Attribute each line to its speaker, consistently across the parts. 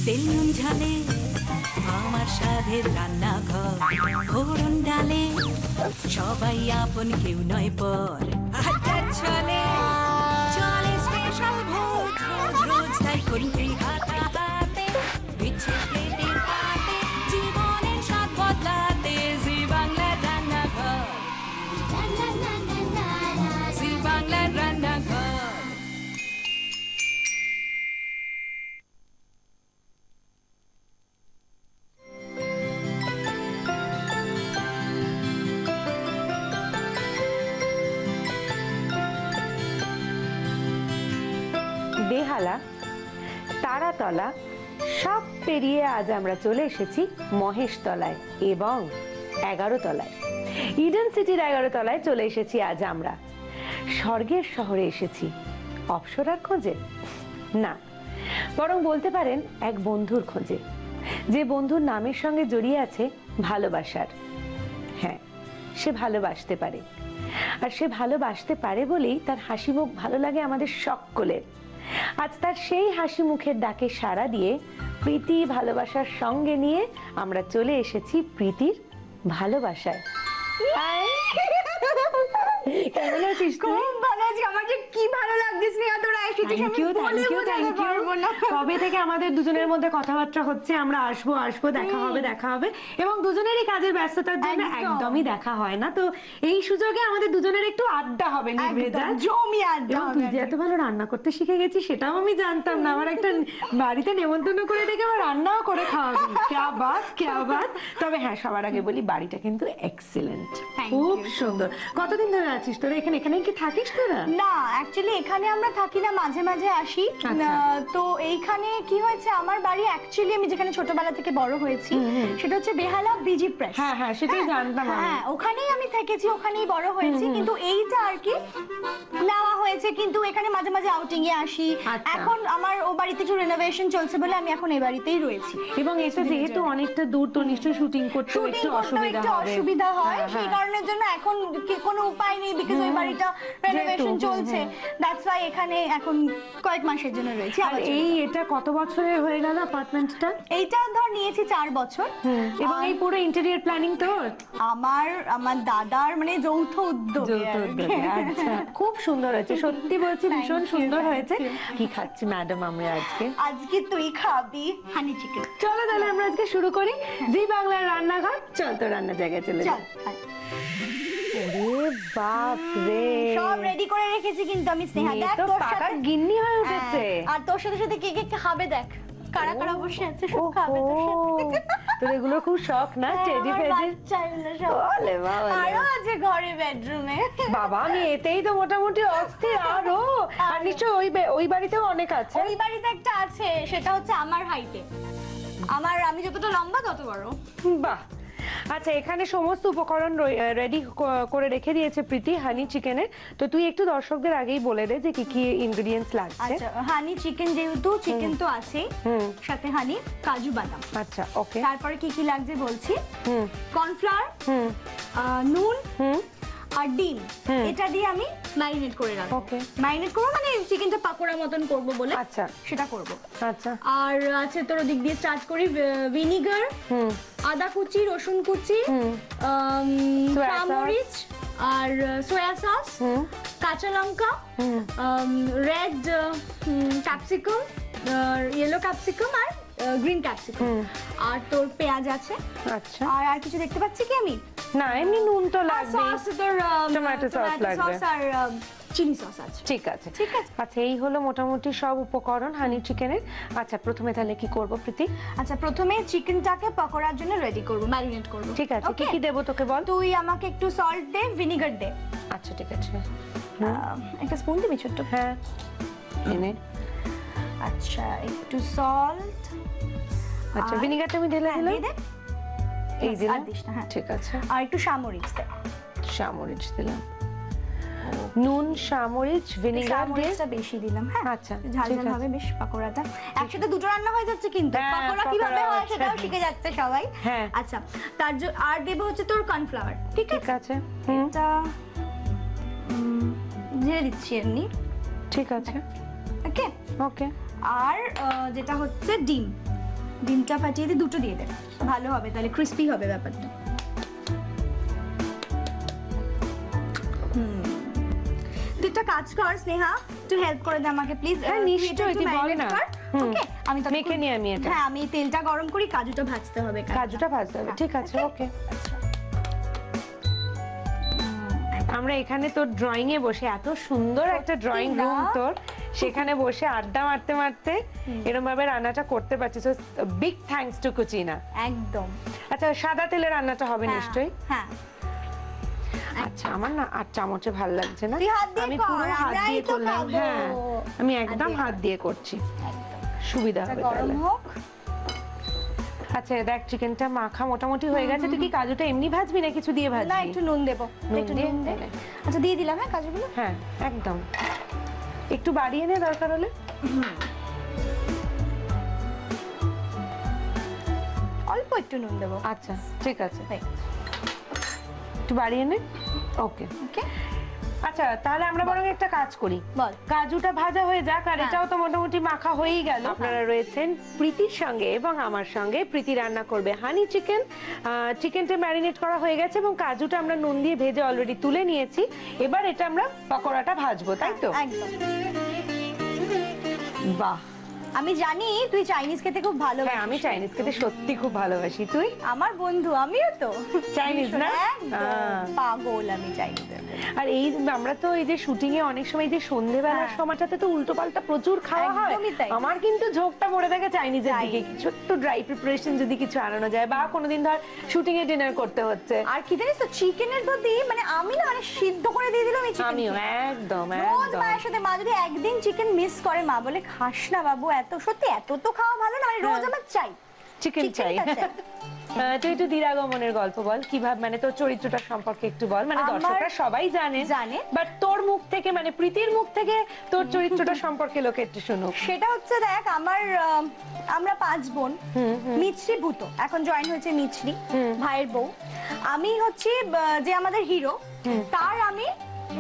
Speaker 1: তেল নুন ঝালে আমার স্বাদের রান্নাঘর, ফোড়ন ডালে সবাই আপন, কেউ নয় পর। আড্ডার ছলে চলে স্পেশাল ভোজ, রোজ রোজ তাই খুন্তি হাতে বিচ্ছে প্লেটের পাতে, জীবনের স্বাদ বদলাতে জি বাংলার রান্নাঘর, জি বাংলার রান্নাঘর।
Speaker 2: বেহালা, তারাতলা সব পেরিয়ে আজ আমরা চলে এসেছি মহেশতলায় এবং 11 তলায়। ইডেন সিটির 11 তলায় চলে এসেছি আজ আমরা। স্বর্গের শহরে এসেছি অপ্সরার খোঁজে না, বরং বলতে পারেন এক বন্ধুর খোঁজে, যে বন্ধুর নামের সঙ্গে জড়িয়ে আছে ভালোবাসার। হ্যাঁ, সে ভালোবাসতে পারে, আর সে ভালোবাসতে পারে বলেই তার হাসি মুখ ভালো লাগে আমাদের সকলের। আজ তার সেই হাসি মুখের ডাকে সাড়া দিয়ে প্রীতি ভালোবাসার সঙ্গে নিয়ে আমরা চলে এসেছি প্রীতির ভালোবাসায়। কেমন আছিস?
Speaker 3: খুব ভালো আছি। আমার যে কি ভালো লাগছে স্নেহা, তোরা এসেছিস।
Speaker 2: Thank you. কবে থেকে আমাদের দুজনের মধ্যে কথাবার্তা হচ্ছে, আমরা আসবো আসবো, দেখা হবে এবং দুজনেরই কাজের ব্যস্ততার জন্য একদমই দেখা হয় না। তো এই সুযোগে আমাদের দুজনের একটু আড্ডা হবে, নির্ভেজাল
Speaker 3: জমি আড্ডা।
Speaker 2: তুই যে এত ভালো রান্না করতে শিখে গেছিস সেটাও আমি জানতাম না। আমার একটা বাড়িতে নেমন্তন্ন করে ডেকে আমার রান্নাও করে খাওয়াবি। ক্যা বাত। তবে হ্যাঁ, সবার আগে বলি বাড়িটা কিন্তু এক্সিলেন্ট, খুব সুন্দর। কতদিন ধরে আছিস তোরা এখানে? এখানেই কি থাকিস তোরা?
Speaker 3: না, অ্যাকচুয়ালি এখানে আমরা থাকি না, মাঝে মাঝে আসি। তো এইখানে কি হয়েছে, আমার বাড়ি অ্যাকচুয়ালি আমি যেখানে ছোটবেলা থেকে বড় হয়েছি সেটা হচ্ছে বেহালা বিজি প্রেস।
Speaker 2: হ্যাঁ হ্যাঁ, সেটাই জানতাম।
Speaker 3: হ্যাঁ, ওখানেই আমি থেকেছি, ওখানেই বড় হয়েছি। কিন্তু এইটা আর কি নেওয়া হয়েছে, কিন্তু এখানে মাঝে মাঝে আউটিং এ আসি। এখন আমার ও বাড়িতে একটু রিনোভেশন চলছে বলে আমি এখন এই বাড়িতেই রয়েছি।
Speaker 2: এবং এটা যেহেতু অনেকটা দূর, তো নিশ্চয়ই শুটিং করতে একটু
Speaker 3: অসুবিধা হয়, সেই কারণের জন্য এখন কোনো উপায় নেই, বিকজ ওই বাড়িটা রিনোভেশন চলছে। দ্যাটস ওয়াই এখানে এখন কয়েক মাসের জন্য রয়েছে।
Speaker 2: আর এটা কত বছরের হয়ে গেল অ্যাপার্টমেন্টটা?
Speaker 3: এইটা ধর নিয়েছি 4 বছর।
Speaker 2: এবং এই পুরো ইন্টেরিয়র প্ল্যানিং তোর?
Speaker 3: আমার দাদার মানে যৌথ উদ্যোগে।
Speaker 2: আচ্ছা, খুব সুন্দর হয়েছে, সত্যি বলছি ভীষণ সুন্দর হয়েছে। কি খাচ্ছি ম্যাডাম আমরা আজকে?
Speaker 3: আজকে তুই খাবি হানি চিকেন।
Speaker 2: চলো তাহলে আমরা আজকে শুরু করি জি বাংলার রান্নাঘর। চল তো রান্নার জায়গায় চলে যাই। ওরে বাপ রে,
Speaker 3: সব রেডি করে রেখেছি কিন্তু আমি স্নেহা। দেখ
Speaker 2: তো পাকা গিন্নি হয়ে উঠেছে।
Speaker 3: আর তোর সাথে সাথে কে কে খাবে দেখ, কারা কারা বসে আছে সব খাবে তোর সাথে।
Speaker 2: তোর এগুলো খুব শখ না? টেডি ফেডি ওলে বাবা,
Speaker 3: আরো আছে ঘরে বেডরুমে।
Speaker 2: বাবা আমি এতেই তো মোটামুটি অস্থির। আরো আর নিশ্চয় ওই বাড়িতেও অনেক আছে।
Speaker 3: ওই বাড়িতে একটা আছে, সেটা হচ্ছে আমার হাইটে, আমি যতটা লম্বা তত বড়।
Speaker 2: বাহ, আচ্ছা এখানে সমস্ত উপকরণ রেডি করে রেখে দিয়েছে প্রীতি হানি চিকেনের। তো তুই একটু দর্শকদের আগেই বলে দে যে কি কি ইনগ্রেডিয়েন্টস লাগছে।
Speaker 3: আচ্ছা, হানি চিকেন যেহেতু চিকেন তো আছে, সাথে হানি, কাজু বাদাম।
Speaker 2: আচ্ছা ওকে।
Speaker 3: তারপরে কি কি লাগছে বলছি। কর্নফ্লাওয়ার, নুন আর ডিম, এটা দিয়ে আমি ম্যারিনেট করে রাখবো।
Speaker 2: ওকে,
Speaker 3: ম্যারিনেট করব মানে চিকেনটা পাকোড়া মতন করব বলে।
Speaker 2: আচ্ছা
Speaker 3: সেটা করব।
Speaker 2: আচ্ছা,
Speaker 3: আর আছে তোর দিক দিয়ে স্টার্ট করি। ভিনিগার, আদা কুচি, রসুন কুচি, মরিচ আর সয়া সস, কাঁচা লঙ্কা, রেড ক্যাপসিকাম, ইয়েলো ক্যাপসিকাম আর গ্রিন ক্যাপসিকাম, আর তোর পেঁয়াজ আছে।
Speaker 2: আচ্ছা,
Speaker 3: আর কিছু দেখতে পাচ্ছি কি আমি?
Speaker 2: না, এমনি নুন তো লাগবে,
Speaker 3: সস তোর
Speaker 2: টমেটো সস লাগবে,
Speaker 3: আর চিলি সস আছে।
Speaker 2: ঠিক আছে ঠিক আছে। আচ্ছা এই হলো মোটামুটি সব উপকরণ হানি চিকেনের। আচ্ছা প্রথমে তাহলে কি করব প্রীতি?
Speaker 3: আচ্ছা প্রথমে চিকেনটাকে পকোড়ার জন্য রেডি করব, ম্যারিনেট করব।
Speaker 2: ঠিক আছে, কি কি দেব তোকে বল?
Speaker 3: তুই আমাকে একটু সল্ট দে, ভিনিগার দে।
Speaker 2: আচ্ছা ঠিক আছে,
Speaker 3: একটা স্পুন দিবি ছোট্ট?
Speaker 2: হ্যাঁ এনে।
Speaker 3: আচ্ছা একটু সল্ট।
Speaker 2: আচ্ছা ভিনিগারটা আমি ঢেলে দিলাম। এই দিলাম।
Speaker 3: হ্যাঁ
Speaker 2: ঠিক আছে।
Speaker 3: আর একটু সামরিচ দে।
Speaker 2: সামরিচ দিলাম। নুন, সামরিচ, ভিনেগার দিয়ে
Speaker 3: মরিচটা বেশি দিলাম। হ্যাঁ
Speaker 2: আচ্ছা,
Speaker 3: ঝাল
Speaker 2: ঠিক
Speaker 3: ঝাল
Speaker 2: আছে।
Speaker 3: হবে বেশ পাকোড়াটা। একসাথে দুটো রান্না হয়ে যাচ্ছে কিন্তু
Speaker 2: হ্যাঁ,
Speaker 3: পাকোড়া
Speaker 2: পাকোড়া
Speaker 3: কিভাবে হয়
Speaker 2: হচ্ছে।
Speaker 3: সেটাও শিখে যাচ্ছে সবাই।
Speaker 2: হ্যাঁ।
Speaker 3: আচ্ছা আর দেব হচ্ছে তোর কর্নফ্লাওয়ার। ঠিক
Speaker 2: ঠিক
Speaker 3: আছে,
Speaker 2: আছে। হুম,
Speaker 3: এটা ঝেড়ে দিচ্ছি এমনি।
Speaker 2: ঠিক আছে।
Speaker 3: ওকে।
Speaker 2: ওকে।
Speaker 3: আর যেটা হচ্ছে ডিমটা ফাটিয়ে দিয়ে দুটো দিয়ে দে, ভালো হবে, তাহলে ক্রিস্পি হবে ব্যাপারটা। তুই একটা কাজ কর স্নেহা, একটু হেল্প করে দে আমাকে প্লিজ।
Speaker 2: হ্যাঁ, নিশ্চয়ই, তুই বল না।
Speaker 3: ওকে, আমি তো
Speaker 2: মেখে নিই আমি এটা।
Speaker 3: হ্যাঁ, আমি তেলটা গরম করি, কাজুটা ভাজতে হবে।
Speaker 2: কাজুটা ভাজতে হবে, ঠিক আছে।
Speaker 3: Okay?
Speaker 2: ওকে। আমরা এখানে তোর ড্রয়িং এ বসে, এত সুন্দর একটা ড্রয়িং
Speaker 3: না?
Speaker 2: রুম তোর, সেখানে বসে আড্ডা মারতে মারতে এরকম ভাবে রান্নাটা করতে পারছিস। Big thanks to Cucina.
Speaker 3: একদম।
Speaker 2: আচ্ছা, সাদা তেলে রান্নাটা হবে
Speaker 3: হ্যাঁ,
Speaker 2: নিশ্চয়ই।
Speaker 3: হ্যাঁ।
Speaker 2: আচ্ছা, আমার না আর চামচে ভালো লাগছে না,
Speaker 3: তুই হাত দিয়ে
Speaker 2: আমি
Speaker 3: কর,
Speaker 2: পুরো হাত
Speaker 3: আমরাই
Speaker 2: দিয়ে
Speaker 3: তো
Speaker 2: করলাম।
Speaker 3: খাবো।
Speaker 2: হ্যাঁ, আমি একদম
Speaker 3: দিয়ে
Speaker 2: হাত দিয়ে করছি,
Speaker 3: একদম।
Speaker 2: সুবিধা
Speaker 3: এটা
Speaker 2: হবে
Speaker 3: গরম
Speaker 2: তাহলে।
Speaker 3: হোক।
Speaker 2: আচ্ছা, দেখ চিকেনটা মাখা মোটামুটি হয়ে গেছে। তুই কি কাজুটা এমনি ভাজবি না কিছু দিয়ে ভাজবি?
Speaker 3: না, একটু নুন দেবো।
Speaker 2: নুন
Speaker 3: একটু
Speaker 2: দিয়ে
Speaker 3: নুন দে।
Speaker 2: দিলে।
Speaker 3: আচ্ছা, দিয়ে দিলাম। হ্যাঁ, কাজুগুলো।
Speaker 2: হ্যাঁ, একদম। একটু বাড়িয়ে নে দরকার হলে।
Speaker 3: অল্প একটু নুন দেবো।
Speaker 2: আচ্ছা, ঠিক আছে,
Speaker 3: হয়ে
Speaker 2: একটু বাড়িয়ে নে। ওকে।
Speaker 3: ওকে।
Speaker 2: আচ্ছা, তাহলে আমরা বরং একটা কাজ করি,
Speaker 3: বল।
Speaker 2: কাজুটা ভাজা হয়ে যাক, আর
Speaker 3: হ্যাঁ।
Speaker 2: এটাও তো মোটামুটি মাখা হয়েই গেল। আপনারা রয়েছেন প্রীতির সঙ্গে এবং আমার সঙ্গে। প্রীতি রান্না করবে হানি চিকেন। চিকেনটা ম্যারিনেট করা হয়ে গেছে এবং কাজুটা আমরা নুন দিয়ে ভেজে অলরেডি তুলে নিয়েছি। এবার এটা আমরা পকোড়াটা ভাজবো, তাই তো?
Speaker 3: একদম।
Speaker 2: বাহ,
Speaker 3: আমি জানি তুই চাইনিজ খেতে খুব ভালো।
Speaker 2: হ্যাঁ, আমি চাইনিজ খেতে সত্যি খুব ভালোবাসি। তুই?
Speaker 3: আমার বন্ধু, আমিও তো
Speaker 2: চাইনিজ না?
Speaker 3: একদম পাগল আমি চাইনিজের।
Speaker 2: আর এই আমরা তো এই যে শুটিং এ অনেক সময় যে সন্ধ্যেবেলার
Speaker 3: হ্যাঁ।
Speaker 2: সময়টাতে তো উল্টো পাল্টা প্রচুর খাওয়া হয়।
Speaker 3: একদমই তাই।
Speaker 2: আমার কিন্তু ঝোঁকটা পড়ে থাকে চাইনিজের
Speaker 3: তাই।
Speaker 2: দিকে। কিছু একটু ড্রাই প্রিপারেশন যদি কিছু আনানো যায়, বা কোনোদিন ধর শুটিং এ ডিনার করতে হচ্ছে।
Speaker 3: আর কি জানিস তো, চিকেনের প্রতি মানে আমি না মানে সিদ্ধ করে দিয়ে দিলাম এই চিকেন।
Speaker 2: আমিও একদম
Speaker 3: রোজ
Speaker 2: একদম।
Speaker 3: মায়ের সাথে, মা যদি একদিন চিকেন মিস করে, মা বলে খাস না বাবু, এত সত্যি এত তো খাওয়া ভালো না, মানে রোজ আমার চাই
Speaker 2: চিকেন চাই। তুই একটু দিরাগমনের গল্প বল, কিভাবে মানে তোর চরিত্রটা সম্পর্কে একটু বল। মানে
Speaker 3: আমার-
Speaker 2: দর্শকরা সবাই জানে, বাট তোর মুখ থেকে, মানে প্রীতির মুখ থেকে তোর চরিত্রটা সম্পর্কে লোকে একটু শুনুক।
Speaker 3: সেটা হচ্ছে, দেখ আমার আমরা 5 বোন। মিছরি ভূত এখন জয়েন হয়েছে, মিছরি ভাইয়ের বউ। আমি হচ্ছে যে আমাদের হিরো, তার আমি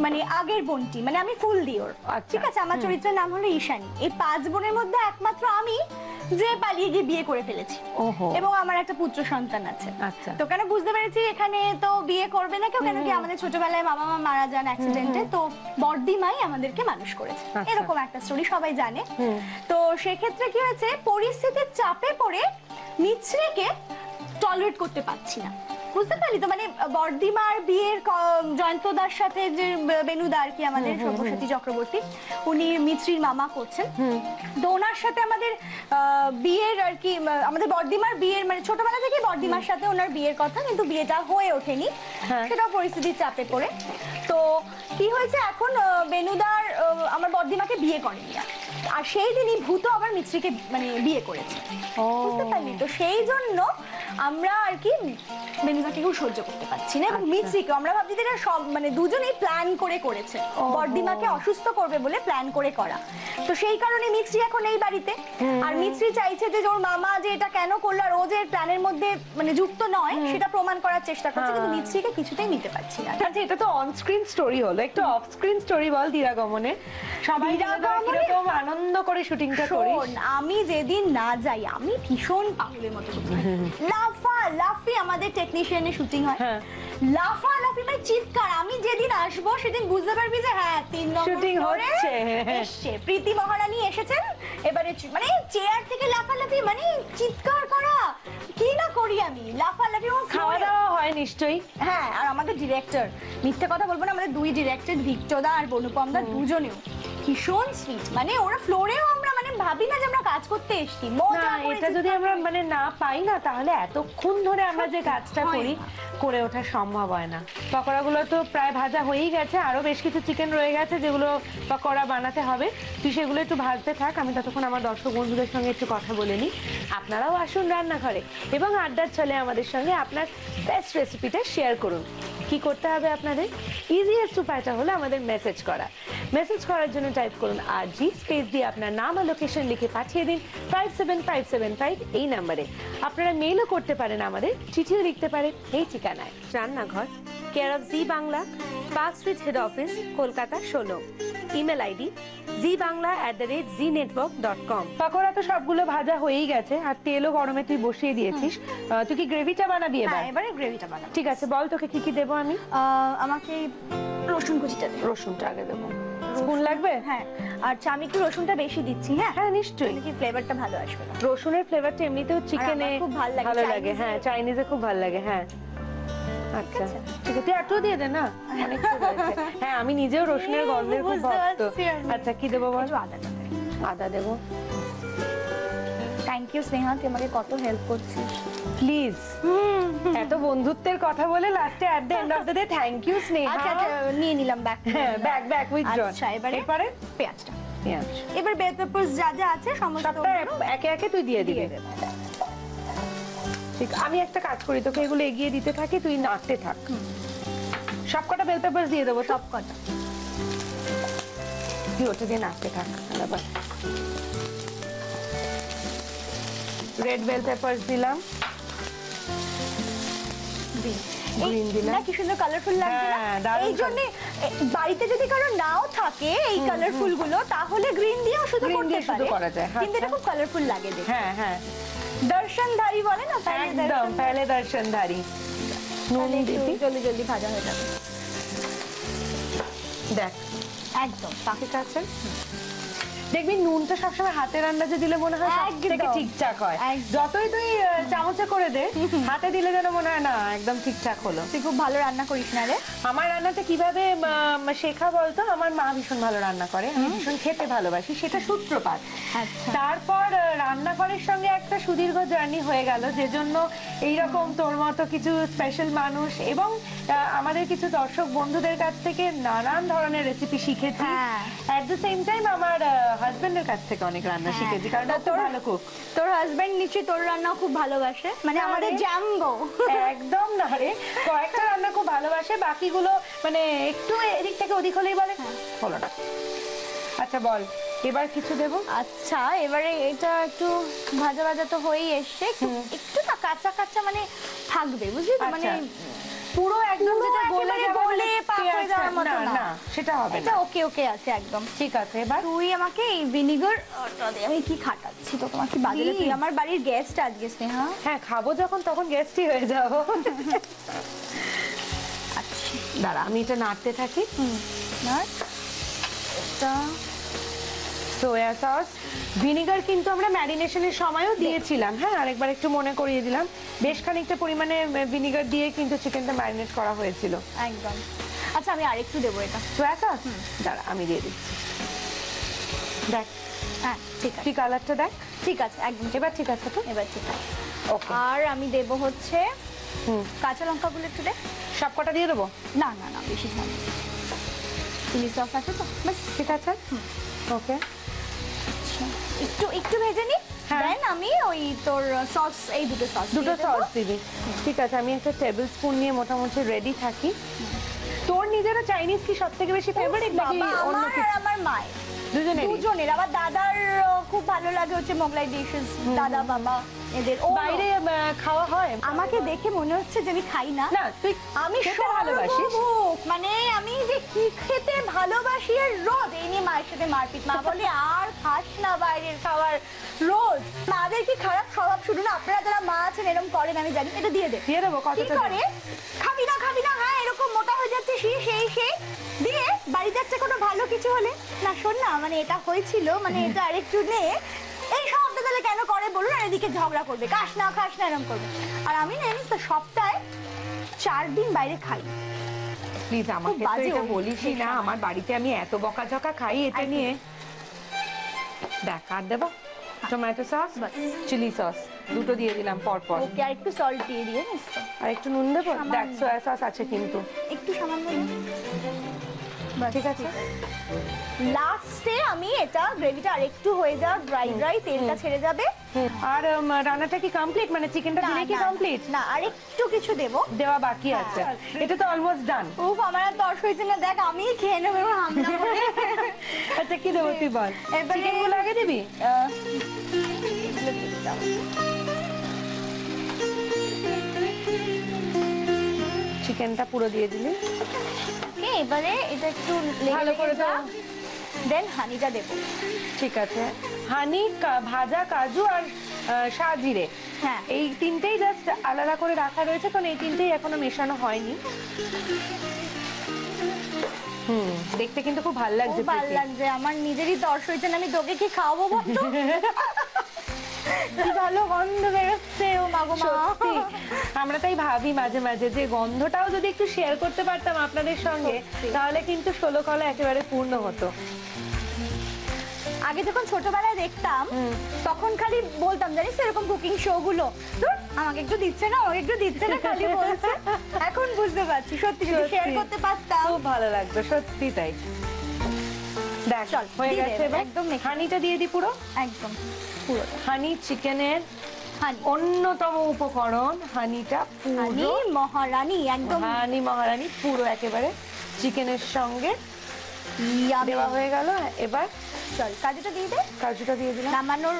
Speaker 3: মানে আগের বোনটি, মানে আমি ফুল দিওর।
Speaker 2: আচ্ছা।
Speaker 3: ঠিক আছে, আমার চরিত্রের নাম হলো ঈশানী। এই 5 বোনের মধ্যে একমাত্র আমি যে পালিয়ে গিয়ে বিয়ে করে ফেলেছি,
Speaker 2: ওহো।
Speaker 3: এবং আমার একটা পুত্র সন্তান আছে।
Speaker 2: আচ্ছা।
Speaker 3: তো কেন বুঝতে পেরেছি এখানে তো বিয়ে করবে না কেউ, কেন কি আমাদের ছোটবেলায় বাবা মা মারা যান অ্যাক্সিডেন্টে, তো বড়দিমাই আমাদেরকে মানুষ করেছে।
Speaker 2: আচ্ছা।
Speaker 3: এরকম একটা স্টোরি সবাই জানে। তো সেক্ষেত্রে কি হয়েছে, পরিস্থিতির চাপে পড়ে মিছরিকে টলারেট করতে পারছি না। বুঝতে পারলি তো, মানে বড়দিমার বিয়ের জয়ন্তদার সাথে যে বেনুদা আর কি, আমাদের সব্যসাচী চক্রবর্তী, উনি মিছরির মামা করছেন। তো ওনার সাথে আমাদের বিয়ের আর কি, আমাদের বড়দিমার বিয়ের, মানে ছোটবেলা থেকে বড়দিমার সাথে ওনার বিয়ের কথা, কিন্তু বিয়েটা হয়ে ওঠেনি, সেটাও পরিস্থিতির চাপে পড়ে। তো কি হয়েছে, এখন বেনুদার আমার বড়দিমাকে বিয়ে করেনি, আর সেই দিনই ভূত আবার মিছরিকে মানে বিয়ে করেছে। বুঝতে পারলি তো, সেই জন্য আমরা আর কি বেনুদাকে কেউ সহ্য করতে পারছি না, এবং মিছরিকে আমরা ভাবছি যে এটা সব মানে দুজনেই প্ল্যান করে করেছে, বড়দিমাকে অসুস্থ করবে বলে প্ল্যান করে করা। তো সেই কারণে মিছরি এখন এই বাড়িতে, আর মিছরি চাইছে যে ওর মামা যে এটা কেন করলো আর ও যে প্ল্যানের মধ্যে মানে যুক্ত নয় সেটা প্রমাণ করার চেষ্টা করছে, কিন্তু মিছরিকে কিছুতেই নিতে পারছি না।
Speaker 2: আচ্ছা, এটা তো অন স্ক্রিন স্টোরি হলো, একটু অফ স্ক্রিন স্টোরি বল দিরাগমনে। সবাই কিরকম আনন্দ করে শুটিংটা করিস।
Speaker 3: শোন, আমি যেদিন না যাই আমি ভীষণ পাগলের মতো লাফি আমাদের টেকনিশিয়ানের শুটিং হয়, লাফালাফি মানে চিৎকার। আমি যেদিন আসবো সেদিন বুঝতে পারবি যে হ্যাঁ 3 নম্বর
Speaker 2: শুটিং হচ্ছে।
Speaker 3: এসছে, প্রীতি মহারানী এসেছেন। এবারে মানে চেয়ার থেকে লাফালাফি মানে চিৎকার করা, কি না করি আমি, লাফালাফি।
Speaker 2: খাওয়া দাওয়া হয় নিশ্চয়ই।
Speaker 3: হ্যাঁ, আর আমাদের ডিরেক্টর, মিথ্যে কথা বলবো না, আমাদের 2 ডিরেক্টর ভিক্টোদা আর বনুপমদা দুজনেও ভীষণ সুইট। মানে ওরা ফ্লোরেও আমরা মানে ভাবি না যে আমরা কাজ করতে এসেছি,
Speaker 2: না
Speaker 3: মজা করে
Speaker 2: এটা যদি আমরা মানে না পাই না, তাহলে এতক্ষণ ধরে আমরা যে কাজটা করি করে ওঠা সম্ভব হয় না। পকোড়াগুলো তো প্রায় ভাজা হয়েই গেছে, আরো বেশ কিছু চিকেন রয়ে গেছে যেগুলো পকোড়া বানাতে হবে। তুই সেগুলো একটু ভাজতে থাক, আমি ততক্ষণ আমার দর্শক বন্ধুদের সঙ্গে একটু কথা বলে নিই। আপনারাও আসুন রান্নাঘরে এবং আড্ডার ছলে আমাদের সঙ্গে আপনার বেস্ট রেসিপিটা শেয়ার করুন। কি করতে হবে আপনাদের? ইজিয়েস্ট উপায়টা হলো আমাদের মেসেজ করা। মেসেজ করার জন্য টাইপ করুন RG স্পেস দিয়ে আপনার নাম আর লোকেশন লিখে পাঠিয়ে দিন 57575 এই নাম্বারে। আপনারা মেইলও করতে পারেন, আমাদের চিঠিও লিখতে পারেন এই ঠিকানায়। রান্নাঘর, care of G Bangla, park street head office, Kolkata 16। Email ID zbangla@znetwork.com। Pakora তো সবগুলো ভাজা হয়েই গেছে, আর তেলও গরমে তুই বসিয়ে দিয়েছিস। তুই কি গ্রেভিটা বানাবি এবার?
Speaker 3: হ্যাঁ, এবারে গ্রেভিটা বানাবো।
Speaker 2: ঠিক আছে, বল তোকে কি কি দেবো আমি?
Speaker 3: আমাকে রসুন কুচিটা দে।
Speaker 2: রসুনটা আগে দেবো। স্পুন লাগবে?
Speaker 3: হ্যাঁ, আচ্ছা আমি একটু রসুনটা বেশি দিচ্ছি। হ্যাঁ
Speaker 2: হ্যাঁ নিশ্চয়ই,
Speaker 3: কি ফ্লেভারটা ভালো আসবে।
Speaker 2: রসুনের ফ্লেভারটা এমনিতেও চিকেনে
Speaker 3: খুব ভালো লাগে,
Speaker 2: ভালো লাগে। হ্যাঁ, চাইনিজে খুব ভালো লাগে। হ্যাঁ আচ্ছা ঠিক আছে, তুই একটু দিয়ে দে না, অনেক হয়েছে। হ্যাঁ আমি নিজেও রসুনের গন্ধের খুব ভক্ত। আচ্ছা কি দেবো বল?
Speaker 3: আদাটা দে।
Speaker 2: আদা দেবো।
Speaker 3: থ্যাংক ইউ স্নেহা, তুই আমাকে কত হেল্প করছিস।
Speaker 2: প্লিজ, এত বন্ধুত্বের কথা বলে লাস্টে at the end of the day thank you Sneha.
Speaker 3: আচ্ছা নিয়ে নিলাম ব্যাক।
Speaker 2: হ্যাঁ ব্যাক উইথড্রন।
Speaker 3: আচ্ছা এবারে পেঁয়াজটা।
Speaker 2: পেঁয়াজ
Speaker 3: এবার বেল পেপারস যা যা আছে সমস্ত
Speaker 2: সবটা একে একে তুই দিয়ে দিবি। ঠিক, আমি একটা কাজ করি, তোকে এগুলো এগিয়ে দিতে থাকি, তুই নাড়তে থাক। সবকটা বেল পেপার দিয়ে দেবো?
Speaker 3: সবকটা।
Speaker 2: তুই ওটা দিয়ে নাড়তে থাক। রেড বেল পেপার দিলাম, গ্রিন দিলাম।
Speaker 3: না কি সুন্দর কালারফুল লাগছে না?
Speaker 2: হ্যাঁ, দারুণ।
Speaker 3: এই জন্য বাড়িতে যদি কারো নাও থাকে এই কালারফুল গুলো, তাহলে গ্রিন দিয়েও শুধু
Speaker 2: Green
Speaker 3: করতে
Speaker 2: দিয়ে শুধু
Speaker 3: পারে।
Speaker 2: করা যায়, হ্যাঁ,
Speaker 3: কিন্তু এটা খুব কালারফুল লাগে দেখতে।
Speaker 2: হ্যাঁ হ্যাঁ
Speaker 3: দর্শনধারী বলে না,
Speaker 2: একদম পেলে দর্শনধারী। নুন দিবি,
Speaker 3: জলদি জলদি ভাজা হয়ে যাবে।
Speaker 2: দেখ
Speaker 3: একদম
Speaker 2: ঠিক আছে। দেখবি নুনটা সবসময় হাতের আন্দাজে দিলে মনে হয় সবথেকে
Speaker 3: একদম
Speaker 2: ঠিকঠাক হয়।
Speaker 3: একদম।
Speaker 2: যতই তুই চামচে করে দে, হাতে দিলে যেন মনে হয় না একদম ঠিকঠাক হলো।
Speaker 3: তুই খুব ভালো রান্না করিস না রে।
Speaker 2: আমার রান্নাটা কিভাবে শেখা বলতো? আমার মা ভীষণ ভালো রান্না করে, আমি ভীষণ খেতে ভালোবাসি, সেটা সূত্রপাত।
Speaker 3: আচ্ছা।
Speaker 2: তারপর রান্নাঘরের সঙ্গে একটা সুদীর্ঘ জার্নি হয়ে গেল, যে জন্য এইরকম তোর মতো কিছু স্পেশাল মানুষ এবং আমাদের কিছু দর্শক বন্ধুদের কাছ থেকে নানান ধরনের রেসিপি শিখেছি। এট দ্য সেম টাইম আমার হাজবেন্ডের কাছ থেকে অনেক রান্না শিখেছি, কারণ তোর ভালো কুক।
Speaker 3: তোর হাজবেন্ড নিশ্চয়ই তোর রান্না খুব ভালোবাসে, মানে আমাদের জাম্বো।
Speaker 2: একদম না রে, কয়েকটা রান্না খুব ভালোবাসে, বাকিগুলো মানে একটু এদিক থেকে ওদিক হলেই বলে হলো না। আচ্ছা বল, এবার কিছু দেবো?
Speaker 3: আচ্ছা এবারে এটা একটু ভাজা ভাজা তো হয়েই এসছে, একটু না কাঁচা কাঁচা মানে থাকবে, বুঝলি তো? মানে
Speaker 2: পুরো একদম যেটা গলে
Speaker 3: গলে পাক হয়ে যাওয়ার মতো
Speaker 2: না, না সেটা হবে না।
Speaker 3: এটা ওকে ওকে আছে একদম
Speaker 2: ঠিক আছে। এবার
Speaker 3: তুই আমাকে এই ভিনিগার, আমি কি খাটাচ্ছি তো তোমাকে বাজারে, তুই আমার বাড়ির গেস্ট আজকে স্নেহা।
Speaker 2: হ্যাঁ খাবো যখন, তখন গেস্টই হয়ে যাবো।
Speaker 3: আচ্ছা
Speaker 2: দাঁড়া আমি এটা নাড়তে থাকি।
Speaker 3: এটা
Speaker 2: সোয়া সস, ভিনিগার কিন্তু আমরা ম্যারিনেশনের সময়ও দিয়েছিলাম। হ্যাঁ আরেকবার একটু মনে করিয়ে দিলাম, বেশ খানিকটা পরিমাণে ভিনিগার দিয়ে কিন্তু চিকেনটা ম্যারিনেট করা হয়েছিল।
Speaker 3: একদম। আচ্ছা আমি আরেকটু দেবো এটা।
Speaker 2: সোয়া সস দাঁড়া আমি দিয়ে দিচ্ছি। দেখ
Speaker 3: হ্যাঁ ঠিক আছে,
Speaker 2: তুই কালারটা দেখ।
Speaker 3: ঠিক আছে একদম,
Speaker 2: এবার ঠিক আছে তো?
Speaker 3: এবার ঠিক আছে।
Speaker 2: ওকে।
Speaker 3: আর আমি দেবো হচ্ছে কাঁচা লঙ্কাগুলো একটু দে।
Speaker 2: সব কটা দিয়ে দেবো?
Speaker 3: না না না বেশি ঝাল, চিলি সস আছে তো, বাস
Speaker 2: ঠিক আছে। ওকে
Speaker 3: একটু একটু ভেজে নি, দেন আমি ওই তোর সস, এই দুটো সস
Speaker 2: দিবি। ঠিক আছে, আমি একটা টেবিল স্পুন নিয়ে মোটামুটি রেডি থাকি। তোর নিজেরও চাইনিজ কি সব থেকে বেশি ফেভারিট নাকি অন্য
Speaker 3: আমার
Speaker 2: কিছু?
Speaker 3: আর আমার মায়ের
Speaker 2: দুজনেরই?
Speaker 3: দুজনের। আমার দাদার খুব ভালো লাগে হচ্ছে মোগলাই ডিশেস, দাদা বাবা এদের।
Speaker 2: বাইরে খাওয়া হয়?
Speaker 3: আমাকে দেখে মনে হচ্ছে যে আমি খাই না।
Speaker 2: না তুই
Speaker 3: আমি
Speaker 2: খেতে ভালোবাসিস,
Speaker 3: সর্বভোগ, মানে আমি যে কি খেতে ভালোবাসি আর রোজ এই নিয়ে মায়ের সাথে মারপিট। মা বলে আর খাস না বাইরের খাবার রোজ। মাদের কি খারাপ স্বভাব শুরু না, আপনারা যারা মা আছেন এরকম করেন আমি জানি। এটা দিয়ে দে।
Speaker 2: দিয়ে দেবো?
Speaker 3: কি
Speaker 2: কতটা
Speaker 3: করে খাবি না খাবি না, হ্যাঁ এরকম মোটা হয়ে যাচ্ছে সেই দিয়ে বাড়িতে একটা কোনো ভালো কিছু হলে না, শোন না মানে এটা হয়েছিল, মানে এটা আরেকটু নে, এই সবটা তাহলে কেন করে বলুন, আর এদিকে ঝগড়া করবে, খাস না এরকম করবে। আর আমি না জানিস তো সপ্তাহে 4 দিন বাইরে খাই।
Speaker 2: প্লিজ আমাকে তো এটা বলিসই না, আমার বাড়িতে আমি এত বকাঝকা খাই এটা নিয়ে। দেখ আর দেবো টমেটো সস চিলি সস দুটো দিয়ে দিলাম পর পর।
Speaker 3: ওকে, আর একটু সল্ট দিয়ে দিয়ে নিচ্ছি,
Speaker 2: আর একটু নুন দেবো, দেখ সয়া সস আছে কিন্তু।
Speaker 3: একটু সামান্য
Speaker 2: ঠিক আছে।
Speaker 3: লাস্টে আমি এটা গ্রেভিটা আরেকটু হয়ে যাওয়া ড্রাই ড্রাই, তেলটা ছেড়ে যাবে।
Speaker 2: আর রান্নাটা কি কমপ্লিট, মানে চিকেনটা দিলে কি কমপ্লিট?
Speaker 3: না, আর একটু কিছু দেবো,
Speaker 2: দেওয়া বাকি আছে। এটা তো অলমোস্ট ডান।
Speaker 3: উফ, আমার আর তর্স হয়েছে না, দেখ আমি খেয়ে নেবো হামলা করে।
Speaker 2: আচ্ছা কি দেবো তুই বল। চিকেন গুলো আগে দিবি? চিকেনটা পুরো দিয়ে দিলি।
Speaker 3: এবারে এটা একটু
Speaker 2: ভালো করে দাও,
Speaker 3: দেন হানিটা দেবো।
Speaker 2: ঠিক আছে। হানি, ভাজা কাজু আর শাহজিরে,
Speaker 3: হ্যাঁ
Speaker 2: এই তিনটেই জাস্ট আলাদা করে রাখা রয়েছে, কারণ এই তিনটেই এখনো মেশানো হয়নি। দেখতে কিন্তু খুব ভালো লাগছে।
Speaker 3: খুব ভালো লাগছে, আমার নিজেরই তর্স হয়েছে না, আমি তোকে কি খাওয়াবো বলতো? কি ভালো গন্ধ বেরোচ্ছে, ও মা গো মা।
Speaker 2: সত্যি আমরা তাই ভাবি মাঝে মাঝে যে গন্ধটাও যদি একটু শেয়ার করতে পারতাম আপনাদের সঙ্গে, তাহলে কিন্তু 16 কলা একেবারে পূর্ণ হতো।
Speaker 3: আগে যখন ছোটবেলায় দেখতাম তখন খালি বলতাম, জানিস এরকম কুকিং শো গুলো, আমাকে একটু দিচ্ছে না, আমাকে একটু দিচ্ছে না, খালি বলছে। এখন বুঝতে পারছি সত্যি যদি শেয়ার করতে পারতাম
Speaker 2: খুব ভালো লাগতো, সত্যি তাই। দেখ
Speaker 3: চল,
Speaker 2: হয়ে
Speaker 3: দিয়ে
Speaker 2: গেছে,
Speaker 3: দে,
Speaker 2: একদম হানিটা দিয়ে দি পুরো,
Speaker 3: একদম পুরো।
Speaker 2: হানি চিকেনের
Speaker 3: হানি
Speaker 2: অন্যতম উপকরণ, হানিটা
Speaker 3: হানি
Speaker 2: পুরো,
Speaker 3: মহারানী একদম।
Speaker 2: হানি মহারানী পুরো একেবারে চিকেনের সঙ্গে দেওয়া হয়ে গেল। এবার
Speaker 3: চল কাজুটা দিয়ে দে।
Speaker 2: কাজুটা দিয়ে দিলাম।
Speaker 3: নামানোর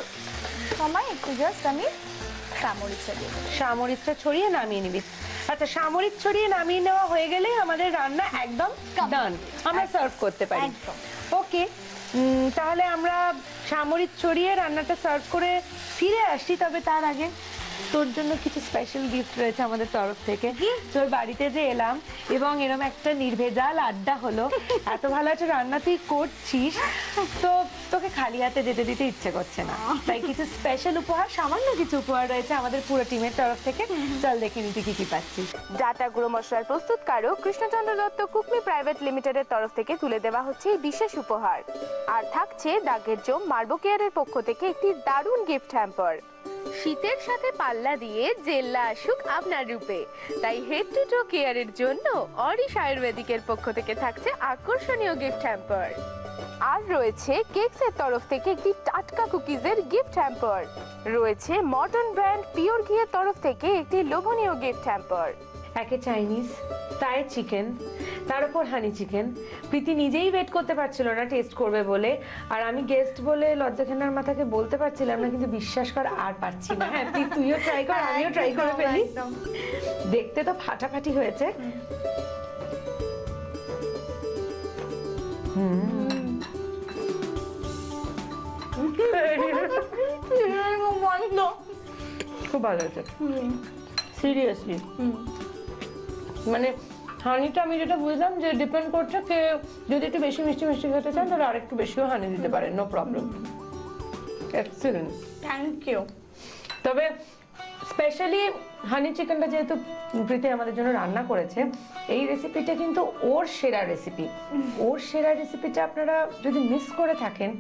Speaker 3: সময় একটু জাস্ট আমি সামরিচটা দিয়ে দেবো।
Speaker 2: সামরিচটা ছড়িয়ে নামিয়ে নিবি। আচ্ছা, সামরিচ ছড়িয়ে নামিয়ে নেওয়া হয়ে গেলে আমাদের রান্না একদম ডান, আমরা সার্ভ করতে পারি।
Speaker 3: একদম
Speaker 2: ওকে, তাহলে আমরা সামরিচ ছড়িয়ে রান্নাটা সার্ভ করে ফিরে আসি। তবে তার আগে তোর জন্য কিছু স্পেশাল গিফট রয়েছে আমাদের তরফ থেকে। তোর বাড়িতে যে এলাম এবং এরকম একটা নির্ভেজাল আড্ডা হলো, এত ভালো একটা রান্না তুই করছিস, তো তোকে খালি হাতে যেতে দিতে ইচ্ছে করছে না, তাই কিছু স্পেশাল উপহার, সামান্য কিছু উপহার রয়েছে আমাদের পুরো টিমের তরফ থেকে। চল দেখে নি তুই কি কি পাচ্ছিস।
Speaker 4: ডাটা গুঁড়ো মশলার প্রস্তুতকারক কৃষ্ণচন্দ্র দত্ত কুকমি প্রাইভেট লিমিটেডের তরফ থেকে তুলে দেওয়া হচ্ছে এই বিশেষ উপহার। আর থাকছে দাগের জম মার্বো কেয়ারের পক্ষ থেকে একটি দারুণ গিফট হ্যাম্পার। শীতের সাথে পাল্লা দিয়ে জেল্লা আসুক আপনার রূপে, তাই হেড টু টো কেয়ারের জন্য অরিশ আয়ুর্বেদিকের পক্ষ থেকে থাকছে আকর্ষণীয় গিফট হ্যাম্পার। আর রয়েছে কেকসের তরফ থেকে একটি টাটকা কুকিজের গিফট হ্যাম্পার। রয়েছে মডার্ন ব্র্যান্ড পিওর ঘিয়ের তরফ থেকে একটি লোভনীয় গিফট হ্যাম্পার।
Speaker 2: একে চাইনিজ, তাই চিকেন, তার উপর হানি চিকেন। প্রীতি নিজেই ওয়েট করতে পারছিল না টেস্ট করবে বলে, আর আমি গেস্ট বলে লজ্জাখানার মাথাকে বলতে পারছিলাম না, কিন্তু বিশ্বাস কর আর পারছি না। হ্যাঁ তুইও ট্রাই কর, আমিও ট্রাই করে ফেলি। দেখতে তো ফাটাফাটি হয়েছে। খুব ভালো হয়েছে সিরিয়াসলি। মানে হানিটা আমি যেটা বুঝলাম যে ডিপেন্ড করছে কে যদি একটু বেশি মিষ্টি মিষ্টি খেতে চান তাহলে আরেকটু বেশিও হানি দিতে পারেন, no problem. Excellent,
Speaker 3: thank you.
Speaker 2: তবে স্পেশালি হানি চিকেনটা যেহেতু প্রীতি আমাদের জন্য রান্না করেছে, এই রেসিপিটা কিন্তু ওর সেরা রেসিপি। ওর সেরা রেসিপিটা আপনারা যদি মিস করে থাকেন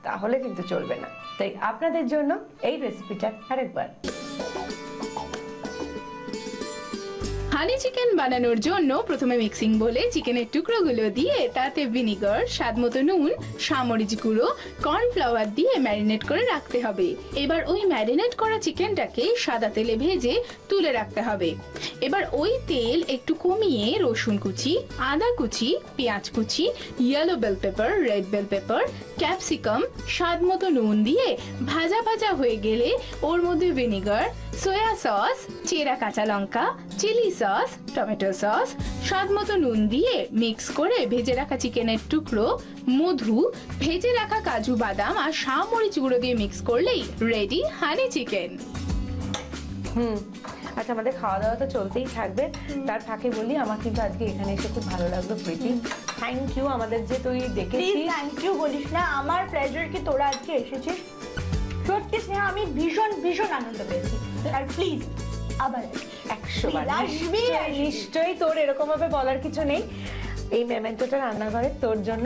Speaker 2: তাহলে কিন্তু চলবে না, তাই আপনাদের জন্য এই রেসিপিটা আরেকবার।
Speaker 5: হানি চিকেন বানানোর জন্য প্রথমে মিক্সিং বলে চিকেনের টুকরোগুলো দিয়ে তাতে ভিনিগার, স্বাদমতো নুন, সামরিচ গুঁড়ো, কর্নফ্লাওয়ার দিয়ে ম্যারিনেট করে রাখতে হবে। এবার ওই ম্যারিনেট করা চিকেনটাকে সাদা তেলে ভেজে তুলে রাখতে হবে। এবার ওই তেল একটু কমিয়ে রসুন কুচি, আদা কুচি, পেঁয়াজ কুচি, yellow bell pepper, red bell pepper, capsicum, স্বাদমতো নুন দিয়ে ভাজা ভাজা হয়ে গেলে ওর মধ্যে ভিনিগার, সয়া সস, চেরা কাঁচা লঙ্কা, চিলি সস, টমেটো সস, স্বাদমতো নুন দিয়ে মিক্স করে ভেজে রাখা চিকেনের টুকরো, মধু, ভেজে রাখা কাজু বাদাম আর সামরিচ গুঁড়ো দিয়ে মিক্স করলেই রেডি হানি চিকেন।
Speaker 2: আচ্ছা, আমাদের খাওয়া দাওয়া তো চলতেই থাকবে, তার ফাঁকে বলি আমার কিন্তু আজকে এখানে এসে খুব ভালো লাগলো প্রীতি। থ্যাংক ইউ আমাদের যে তুই দেখেছিস।
Speaker 3: থ্যাংক ইউ বলিস না, আমার প্লেজার কি তোরা আজকে এসেছিস। সত্যি স্নেহা, আমি ভীষণ ভীষণ আনন্দ পেয়েছি। আর প্লিজ আবার
Speaker 2: 100 বার নিশ্চয়ই তোর এরকম ভাবে বলার কিছু নেই। এই মেমেন্টোটা রান্নাঘরের তোর জন্য,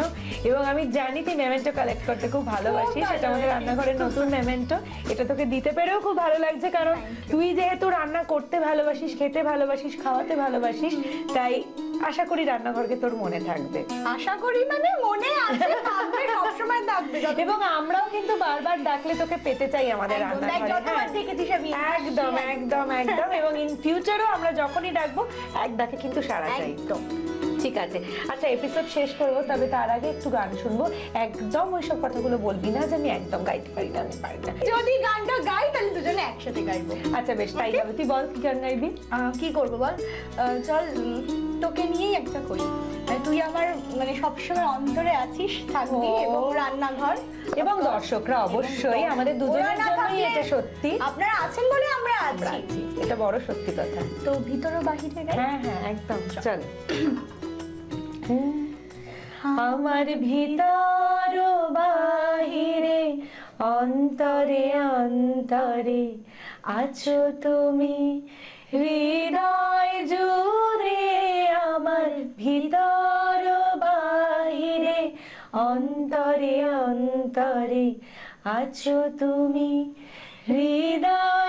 Speaker 2: এবং আমি জানি তুই মেমেন্টো কালেক্ট করতে খুব ভালোবাসিস। সেটা আমাদের রান্নাঘরের নতুন মেমেন্টো। এটা তোকে দিতে পেরেও খুব ভালো লাগছে, কারণ তুই যেহেতু রান্না করতে ভালোবাসিস, খেতে ভালোবাসিস, খাওয়াতে ভালোবাসিস, তাই আশা করি রান্নাঘরকে তোর মনে থাকবে।
Speaker 3: আশা করি মানে মনে আছে, থাকবে, সবসময় থাকবে।
Speaker 2: এবং আমরাও কিন্তু বারবার ডাকলে তোকে পেতে চাই আমাদের রান্নাঘরে।
Speaker 3: যতবার দেখেছিস আমি
Speaker 2: একদম একদম একদম। এবং ইন ফিউচারও আমরা যখনই ডাকবো এক ডাকে কিন্তু সাড়া চাই।
Speaker 3: একদম।
Speaker 2: ঠিক আছে, আচ্ছা এপিসোড শেষ করবো, তবে তার আগে একটু গান শুনবো। একদম ওইসব কথাগুলো বলবি না যে আমি একদম গাইতে পারি না, আমি পারি না।
Speaker 3: যদি গানটা গাই তাহলে দুজনে একসাথে গাইবো।
Speaker 2: আচ্ছা বেশ, তাই হবে। তুই বল কি গান গাইবি?
Speaker 3: কি করবো বল, চল তোকে নিয়েই একটা করি। তুই আমার মানে সবসময় অন্তরে আছিস, থাকবি, এবং রান্নাঘর,
Speaker 2: এবং দর্শকরা অবশ্যই আমাদের দুজনের জন্যই এটা সত্যি।
Speaker 3: আপনারা আছেন বলে আমরা আছি,
Speaker 2: এটা বড় সত্যি কথা।
Speaker 3: তো ভিতর ও বাহিরে গাই।
Speaker 2: হ্যাঁ হ্যাঁ একদম, চল। আমার ভিতর বাহিরে অন্তরে অন্তরে আছো তুমি, হৃদয় জুড়ে আমার ভিতর বাহিরে অন্তরে অন্তরে আছো তুমি, হৃদয়